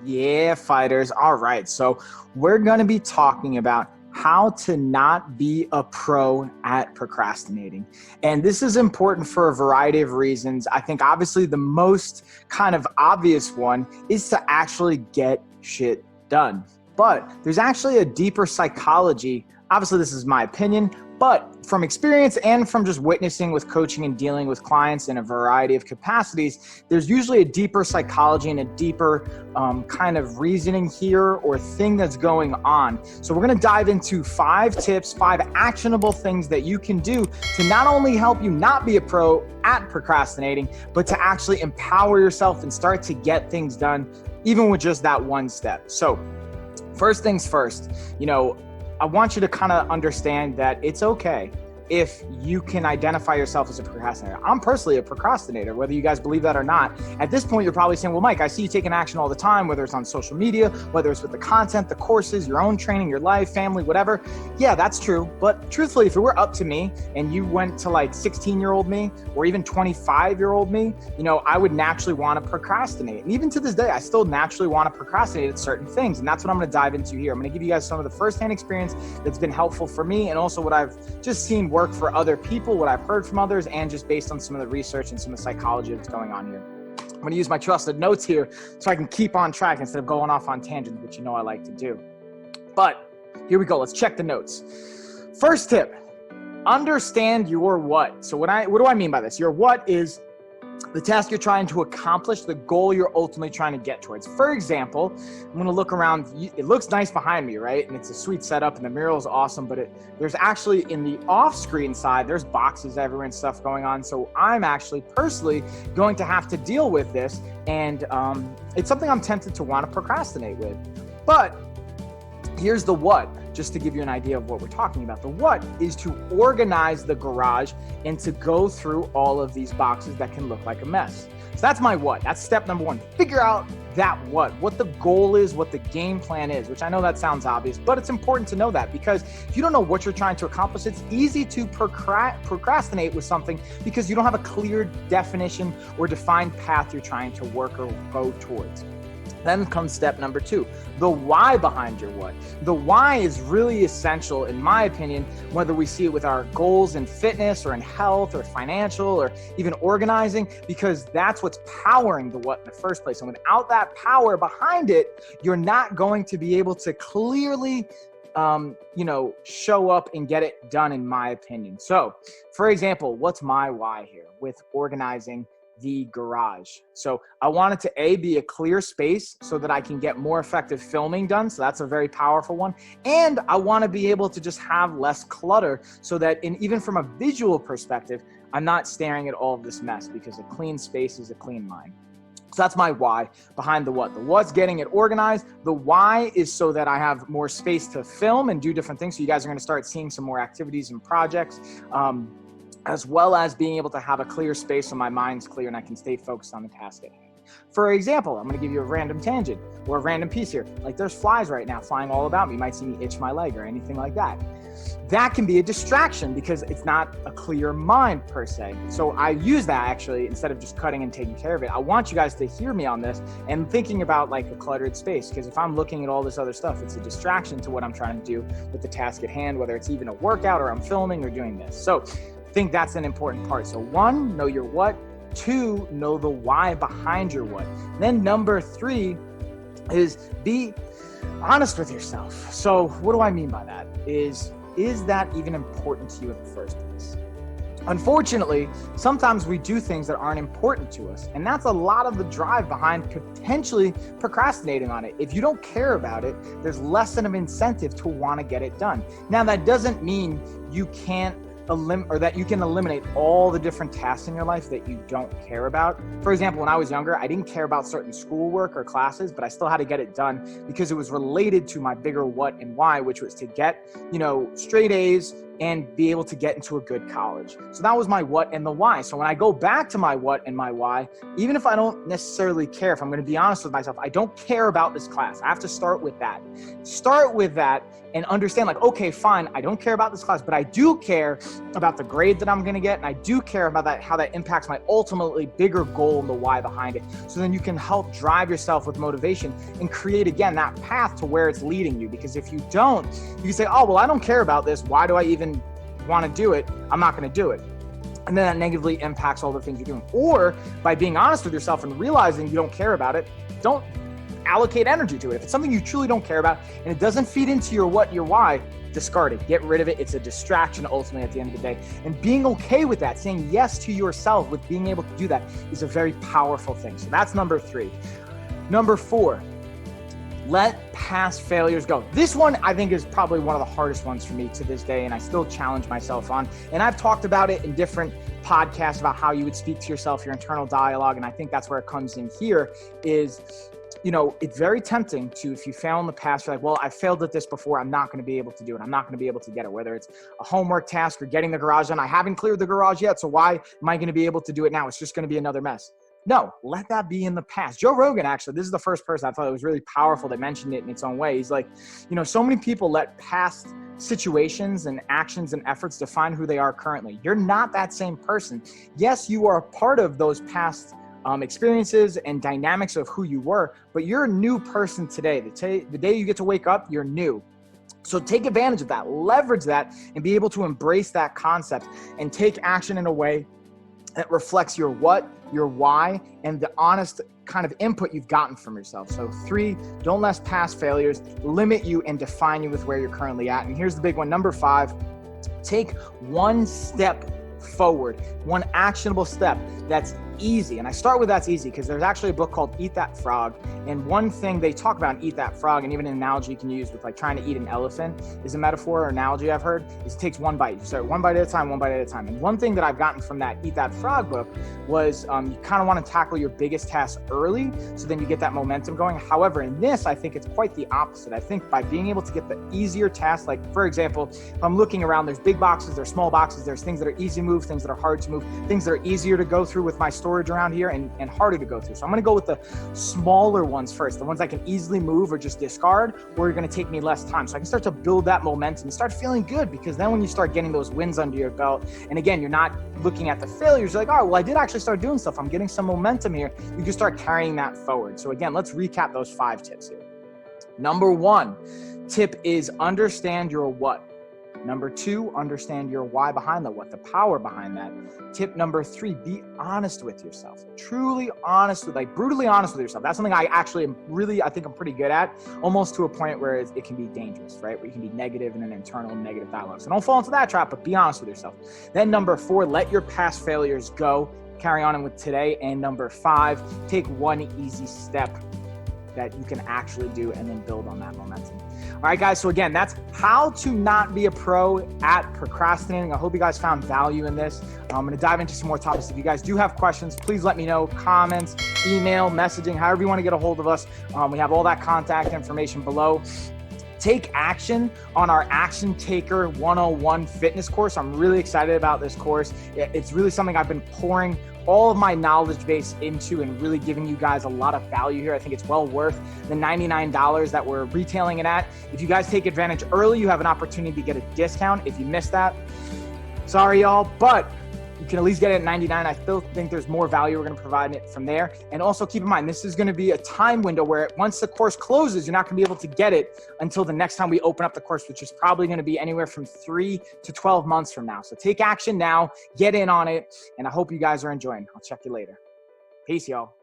Yeah, fighters. All right. So we're going to be talking about how to not be a pro at procrastinating. And this is important for a variety of reasons. I think obviously the most kind of obvious one is to actually get shit done. But there's actually a deeper psychology. Obviously, this is my opinion, but from experience and from just witnessing with coaching and dealing with clients in a variety of capacities, there's usually a deeper psychology and a deeper kind of reasoning here or thing that's going on. So we're going to dive into 5 tips, 5 actionable things that you can do to not only help you not be a pro at procrastinating, but to actually empower yourself and start to get things done, even with just that one step. So first things first, I want you to kind of understand that it's okay if you can identify yourself as a procrastinator. I'm personally a procrastinator, whether you guys believe that or not. At this point, you're probably saying, well, Mike, I see you taking action all the time, whether it's on social media, whether it's with the content, the courses, your own training, your life, family, whatever. Yeah, that's true. But truthfully, if it were up to me and you went to like 16-year-old me or even 25-year-old me, I would naturally want to procrastinate. And even to this day, I still naturally want to procrastinate at certain things. And that's what I'm going to dive into here. I'm going to give you guys some of the firsthand experience that's been helpful for me and also what I've just seen work for other people, what I've heard from others, and just based on some of the research and some of the psychology that's going on here. I'm going to use my trusted notes here so I can keep on track instead of going off on tangents, which I like to do. But here we go. Let's check the notes. First tip, understand your what. So what do I mean by this? Your what is the task you're trying to accomplish, the goal you're ultimately trying to get towards. For example, I'm going to look around. It looks nice behind me, right? And it's a sweet setup and the mural is awesome, but there's actually in the off-screen side, there's boxes everywhere and stuff going on. So I'm actually personally going to have to deal with this. And it's something I'm tempted to want to procrastinate with. But here's the what, just to give you an idea of what we're talking about. The what is to organize the garage and to go through all of these boxes that can look like a mess. So that's my what. That's step number 1. Figure out that what the goal is, what the game plan is, which I know that sounds obvious, but it's important to know that because if you don't know what you're trying to accomplish, it's easy to procrastinate with something because you don't have a clear definition or defined path you're trying to work or go towards. Then comes step number 2, the why behind your what. The why is really essential, in my opinion, whether we see it with our goals in fitness or in health or financial or even organizing, because that's what's powering the what in the first place. And without that power behind it, you're not going to be able to clearly show up and get it done, in my opinion. So, for example, what's my why here with organizing the garage? So I want it to be a clear space so that I can get more effective filming done. So that's a very powerful one. And I want to be able to just have less clutter so that even from a visual perspective, I'm not staring at all of this mess because a clean space is a clean mind. So that's my why behind the what. The what's getting it organized. The why is so that I have more space to film and do different things. So you guys are going to start seeing some more activities and projects. As well as being able to have a clear space so my mind's clear and I can stay focused on the task at hand. For example, I'm going to give you a random tangent or a random piece here. Like there's flies right now flying all about me. You might see me itch my leg or anything like that. That can be a distraction because it's not a clear mind per se. So I use that actually instead of just cutting and taking care of it. I want you guys to hear me on this and thinking about like a cluttered space, because if I'm looking at all this other stuff, it's a distraction to what I'm trying to do with the task at hand, whether it's even a workout or I'm filming or doing this. So I think that's an important part. So 1, know your what. 2, know the why behind your what. And then number 3 is be honest with yourself. So what do I mean by that? Is that even important to you in the first place? Unfortunately, sometimes we do things that aren't important to us, and that's a lot of the drive behind potentially procrastinating on it. If you don't care about it, there's less of an incentive to want to get it done. Now, that doesn't mean you can't that you can eliminate all the different tasks in your life that you don't care about. For example, when I was younger, I didn't care about certain schoolwork or classes, but I still had to get it done because it was related to my bigger what and why, which was to get, straight A's, and be able to get into a good college. So that was my what and the why. So when I go back to my what and my why, even if I don't necessarily care, if I'm going to be honest with myself, I don't care about this class. I have to start with that. Start with that and understand like, okay, fine, I don't care about this class, but I do care about the grade that I'm going to get. And I do care about that, how that impacts my ultimately bigger goal and the why behind it. So then you can help drive yourself with motivation and create, again, that path to where it's leading you. Because if you don't, you can say, oh, well, I don't care about this. Why do I even want to do it? I'm not going to do it. And then that negatively impacts all the things you're doing. Or by being honest with yourself and realizing you don't care about it, don't allocate energy to it. If it's something you truly don't care about and it doesn't feed into your what, your why, discard it, get rid of it. It's a distraction ultimately at the end of the day. And being okay with that, saying yes to yourself with being able to do that is a very powerful thing. So that's number 3. Number 4, let past failures go. This one I think is probably one of the hardest ones for me to this day, and I still challenge myself on. And I've talked about it in different podcasts about how you would speak to yourself, your internal dialogue. And I think that's where it comes in here is, you know, it's very tempting to, if you fail in the past, you're like, well, I failed at this before. I'm not going to be able to do it. I'm not going to be able to get it, whether it's a homework task or getting the garage done. I haven't cleared the garage yet. So why am I going to be able to do it now? It's just going to be another mess. No, let that be in the past. Joe Rogan, actually, this is the first person I thought it was really powerful that mentioned it in its own way. He's like, you know, so many people let past situations and actions and efforts define who they are currently. You're not that same person. Yes, you are a part of those past experiences and dynamics of who you were, but you're a new person today. The day you get to wake up, you're new. So take advantage of that, leverage that, and be able to embrace that concept and take action in a way that reflects your what, your why, and the honest kind of input you've gotten from yourself. So 3, don't let past failures limit you and define you with where you're currently at. And here's the big one. Number 5, take one step forward, one actionable step that's easy. And I start with that's easy because there's actually a book called Eat That Frog. And one thing they talk about in Eat That Frog, and even an analogy you can use with like trying to eat an elephant, is a metaphor or analogy I've heard, is it takes one bite. You start one bite at a time, one bite at a time. And one thing that I've gotten from that Eat That Frog book was you kind of want to tackle your biggest tasks early so then you get that momentum going. However, in this, I think it's quite the opposite. I think by being able to get the easier tasks, like for example, if I'm looking around, there's big boxes, there's small boxes, there's things that are easy to move, things that are hard to move, things that are easier to go through with my storage around here and harder to go through. So I'm going to go with the smaller ones first, the ones I can easily move or just discard, or are going to take me less time. So I can start to build that momentum and start feeling good, because then when you start getting those wins under your belt, and again, you're not looking at the failures, you're like, oh, well, I did actually start doing stuff. I'm getting some momentum here. You can start carrying that forward. So again, let's recap those 5 tips here. Number 1 tip is understand your what. Number 2, understand your why behind the what, the power behind that. Tip number 3, be honest with yourself. Truly honest with, like brutally honest with yourself. That's something I actually am really, I think I'm pretty good at, almost to a point where it can be dangerous, right? Where you can be negative in an internal negative dialogue. So don't fall into that trap, but be honest with yourself. Then number 4, let your past failures go. Carry on with today. And number 5, take one easy step that you can actually do and then build on that momentum. All right, guys. So again, that's how to not be a pro at procrastinating. I hope you guys found value in this. I'm going to dive into some more topics. If you guys do have questions, please let me know. Comments, email, messaging, however you want to get a hold of us. We have all that contact information below. Take action on our Action Taker 101 fitness course. I'm really excited about this course. It's really something I've been pouring all of my knowledge base into and really giving you guys a lot of value here. I think it's well worth the $99 that we're retailing it at. If you guys take advantage early, you have an opportunity to get a discount. If you missed that, sorry y'all, but you can at least get it at $99. I still think there's more value we're going to provide it from there. And also keep in mind, this is going to be a time window where once the course closes, you're not going to be able to get it until the next time we open up the course, which is probably going to be anywhere from 3 to 12 months from now. So take action now, get in on it, and I hope you guys are enjoying. I'll check you later. Peace, y'all.